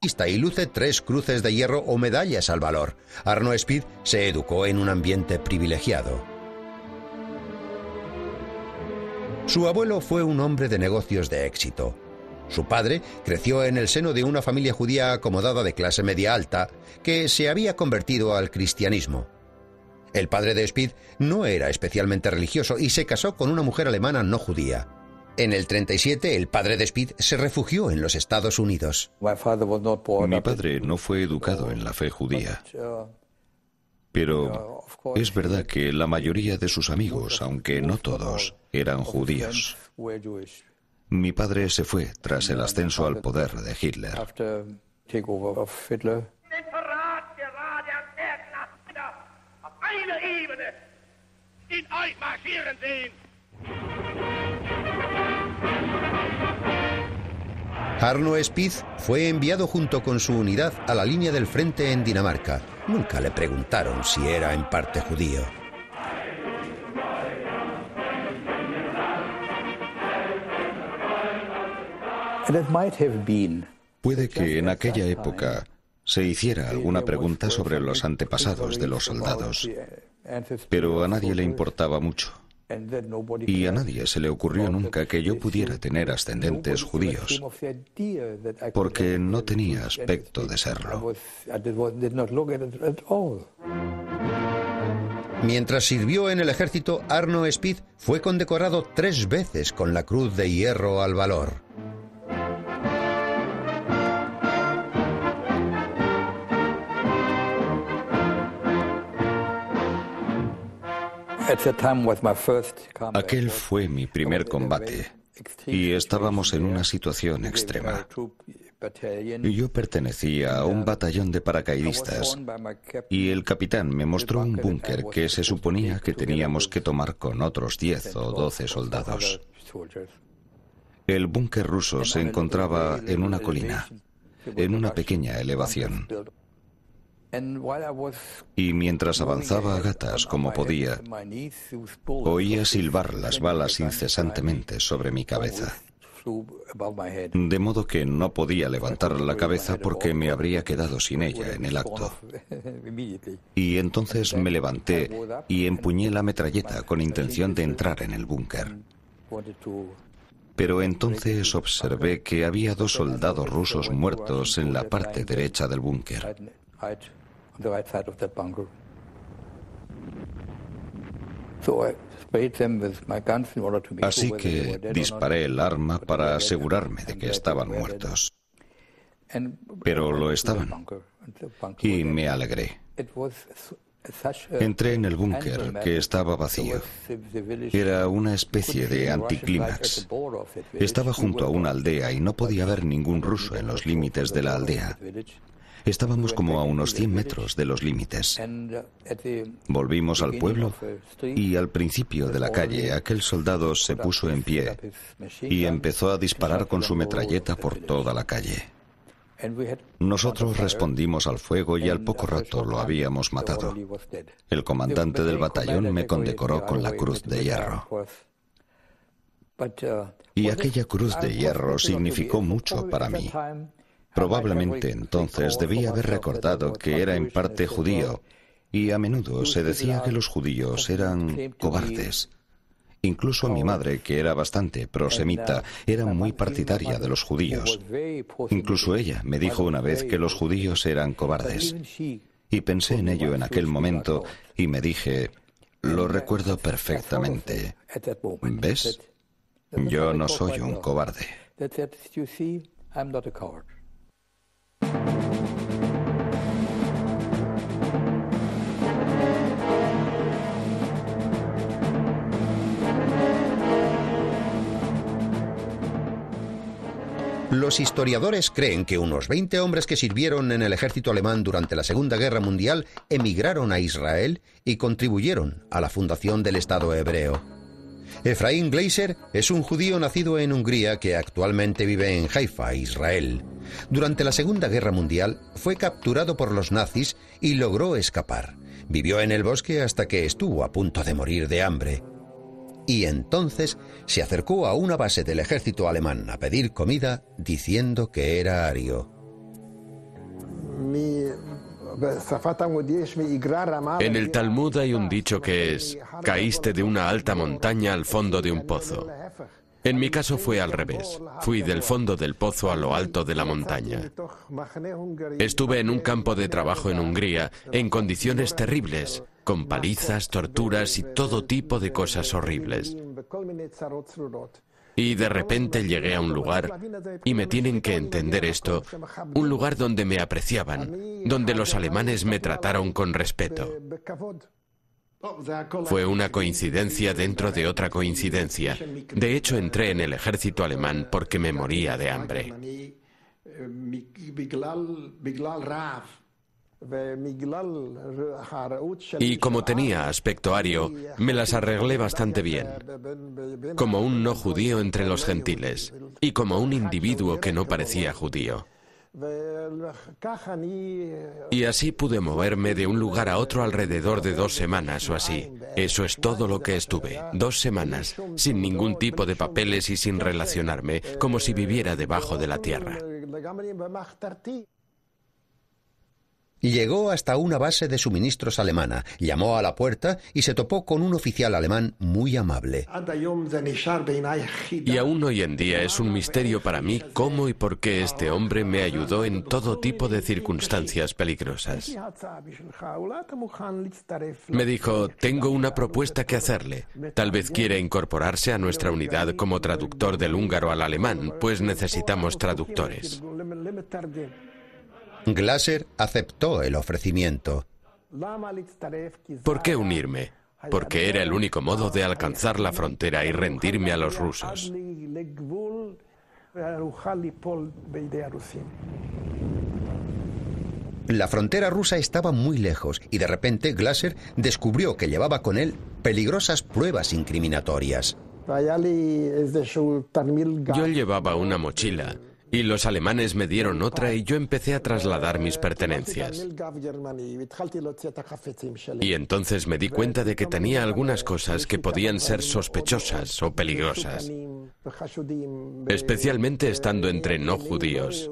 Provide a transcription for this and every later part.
y luce 3 cruces de hierro o medallas al valor. Arno Speed se educó en un ambiente privilegiado. Su abuelo fue un hombre de negocios de éxito. Su padre creció en el seno de una familia judía acomodada de clase media alta que se había convertido al cristianismo. El padre de Speed no era especialmente religioso y se casó con una mujer alemana no judía. En el 37, el padre de Speed se refugió en los Estados Unidos. Mi padre no fue educado en la fe judía. Pero es verdad que la mayoría de sus amigos, aunque no todos, eran judíos. Mi padre se fue tras el ascenso al poder de Hitler. Arno Speed fue enviado junto con su unidad a la línea del frente en Dinamarca. Nunca le preguntaron si era en parte judío. Puede que en aquella época se hiciera alguna pregunta sobre los antepasados de los soldados, pero a nadie le importaba mucho. Y a nadie se le ocurrió nunca que yo pudiera tener ascendentes judíos, porque no tenía aspecto de serlo. Mientras sirvió en el ejército, Arno Speed fue condecorado 3 veces con la Cruz de Hierro al Valor. Aquel fue mi primer combate y estábamos en una situación extrema. Yo pertenecía a un batallón de paracaidistas y el capitán me mostró un búnker que se suponía que teníamos que tomar con otros 10 o 12 soldados. El búnker ruso se encontraba en una colina, en una pequeña elevación. Y mientras avanzaba a gatas como podía, oía silbar las balas incesantemente sobre mi cabeza. De modo que no podía levantar la cabeza porque me habría quedado sin ella en el acto. Y entonces me levanté y empuñé la metralleta con intención de entrar en el búnker. Pero entonces observé que había 2 soldados rusos muertos en la parte derecha del búnker. Así que disparé el arma para asegurarme de que estaban muertos. Pero lo estaban, y me alegré. Entré en el búnker, que estaba vacío. Era una especie de anticlímax. Estaba junto a una aldea y no podía haber ningún ruso en los límites de la aldea. Estábamos como a unos 100 metros de los límites. Volvimos al pueblo y al principio de la calle aquel soldado se puso en pie y empezó a disparar con su metralleta por toda la calle. Nosotros respondimos al fuego y al poco rato lo habíamos matado. El comandante del batallón me condecoró con la Cruz de Hierro. Y aquella Cruz de Hierro significó mucho para mí. Probablemente entonces debía haber recordado que era en parte judío, y a menudo se decía que los judíos eran cobardes. Incluso mi madre, que era bastante prosemita, era muy partidaria de los judíos. Incluso ella me dijo una vez que los judíos eran cobardes. Y pensé en ello en aquel momento y me dije, lo recuerdo perfectamente. ¿Ves? Yo no soy un cobarde. Los historiadores creen que unos 20 hombres que sirvieron en el ejército alemán durante la Segunda Guerra Mundial emigraron a Israel y contribuyeron a la fundación del Estado hebreo. Efraín Gleiser es un judío nacido en Hungría que actualmente vive en Haifa, Israel. Durante la Segunda Guerra Mundial fue capturado por los nazis y logró escapar. Vivió en el bosque hasta que estuvo a punto de morir de hambre. Y entonces se acercó a una base del ejército alemán a pedir comida diciendo que era ario. En el Talmud hay un dicho que es: caíste de una alta montaña al fondo de un pozo. En mi caso fue al revés. Fui del fondo del pozo a lo alto de la montaña. Estuve en un campo de trabajo en Hungría, en condiciones terribles, con palizas, torturas y todo tipo de cosas horribles. Y de repente llegué a un lugar, y me tienen que entender esto, un lugar donde me apreciaban, donde los alemanes me trataron con respeto. Fue una coincidencia dentro de otra coincidencia. De hecho, entré en el ejército alemán porque me moría de hambre. Y como tenía aspecto ario, me las arreglé bastante bien, como un no judío entre los gentiles, y como un individuo que no parecía judío. Y así pude moverme de un lugar a otro alrededor de 2 semanas o así. Eso es todo lo que estuve, 2 semanas, sin ningún tipo de papeles y sin relacionarme, como si viviera debajo de la tierra. Llegó hasta una base de suministros alemana, llamó a la puerta y se topó con un oficial alemán muy amable. Y aún hoy en día es un misterio para mí cómo y por qué este hombre me ayudó en todo tipo de circunstancias peligrosas. Me dijo: tengo una propuesta que hacerle. Tal vez quiera incorporarse a nuestra unidad como traductor del húngaro al alemán, pues necesitamos traductores. Glasser aceptó el ofrecimiento. ¿Por qué unirme? Porque era el único modo de alcanzar la frontera y rendirme a los rusos. La frontera rusa estaba muy lejos y de repente Glasser descubrió que llevaba con él peligrosas pruebas incriminatorias. Yo llevaba una mochila y los alemanes me dieron otra y yo empecé a trasladar mis pertenencias. Y entonces me di cuenta de que tenía algunas cosas que podían ser sospechosas o peligrosas, especialmente estando entre no judíos.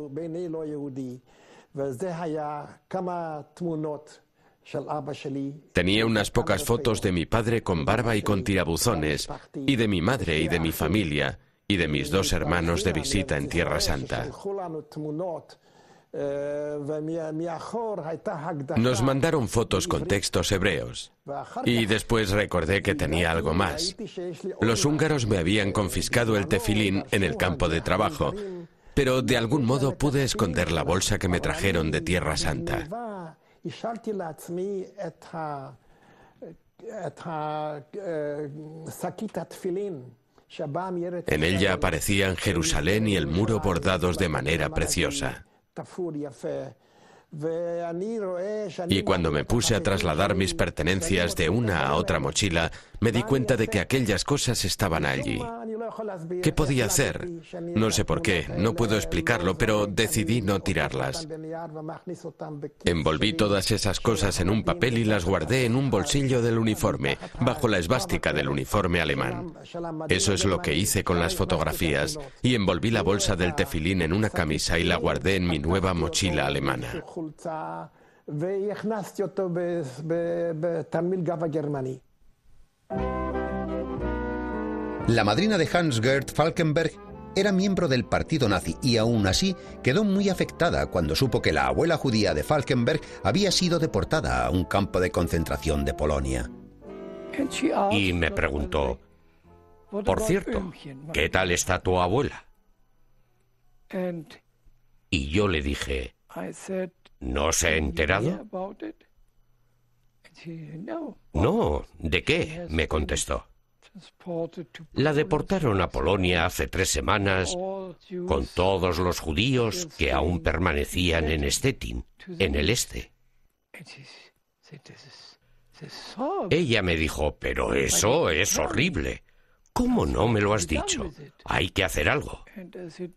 Tenía unas pocas fotos de mi padre con barba y con tirabuzones, y de mi madre y de mi familia, y de mis 2 hermanos de visita en Tierra Santa. Nos mandaron fotos con textos hebreos. Y después recordé que tenía algo más. Los húngaros me habían confiscado el tefilín en el campo de trabajo, pero de algún modo pude esconder la bolsa que me trajeron de Tierra Santa. En ella aparecían Jerusalén y el muro bordados de manera preciosa. Y cuando me puse a trasladar mis pertenencias de una a otra mochila, me di cuenta de que aquellas cosas estaban allí. ¿Qué podía hacer? No sé por qué, no puedo explicarlo, pero decidí no tirarlas. Envolví todas esas cosas en un papel y las guardé en un bolsillo del uniforme, bajo la esvástica del uniforme alemán. Eso es lo que hice con las fotografías, y envolví la bolsa del tefilín en una camisa y la guardé en mi nueva mochila alemana. La madrina de Hans-Gert Falkenberg era miembro del partido nazi y aún así quedó muy afectada cuando supo que la abuela judía de Falkenberg había sido deportada a un campo de concentración de Polonia. Y me preguntó: por cierto, ¿qué tal está tu abuela? Y yo le dije: ¿no se ha enterado? No, ¿de qué?, me contestó. La deportaron a Polonia hace 3 semanas con todos los judíos que aún permanecían en Stettin, en el este. Ella me dijo: pero eso es horrible. ¿Cómo no me lo has dicho? Hay que hacer algo.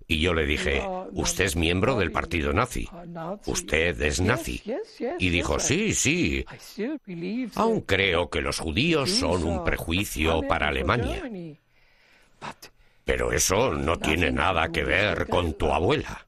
Y yo le dije: usted es miembro del partido nazi. Usted es nazi. Y dijo: sí, sí. Aún creo que los judíos son un prejuicio para Alemania. Pero eso no tiene nada que ver con tu abuela.